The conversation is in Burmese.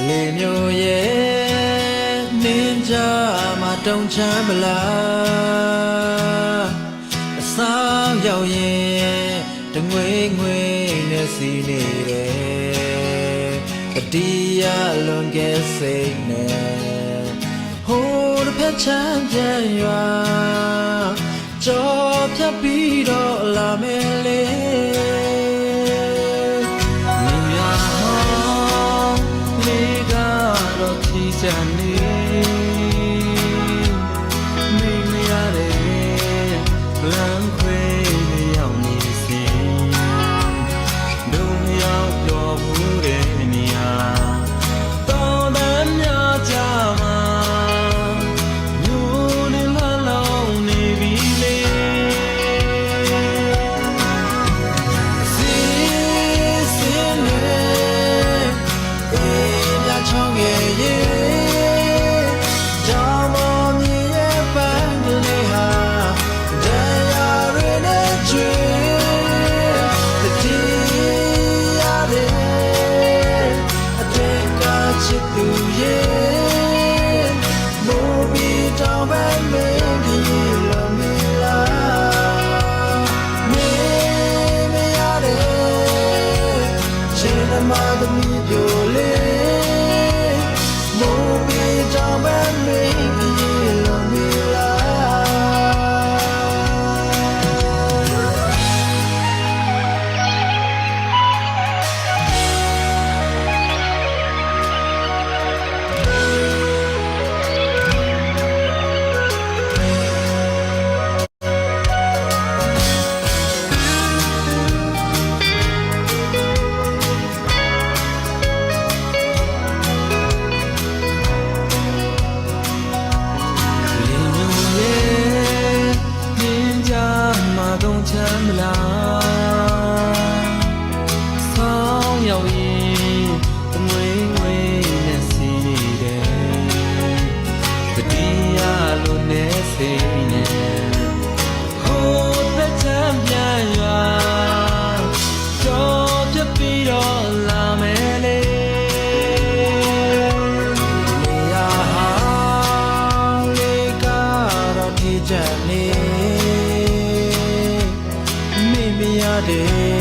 လေမျိုးရဲ့နင်းကြမှာတုံချမ်းမလားအဆောင်ရောက်ရင်တငွေငွေနဲ့စီနေတယ်တတိယလွန်ကဲစိတ်နဲ့ဟိုးတစ်ဖက်ချမ်းပြန်ရွာကြောဖြတ်ပြီးတော့လာမယ်လေချမ်းနေမိမရတဲ့လမ်းခွေရောက်နေစီဒုံရောက်တော့ဘူးတဲ့နေရာတော်တမ်းများကြမှာမြို့နေလှလုံးနေပြီလေစီနေအေးမြချောင်းရဲ့ချမ်းမလားဆောင်းရောက်ရင်တငွေငွေနဲ့စီနေတယ်တတိယလိုနဲ့စိတ်နဲ့ဟိုးသက်ချမ်းပြန်ရွာကြောပြပြီးတော့လာမယ်လေနေရာဟာလေကတော့ထိချမ်းနေရတယ်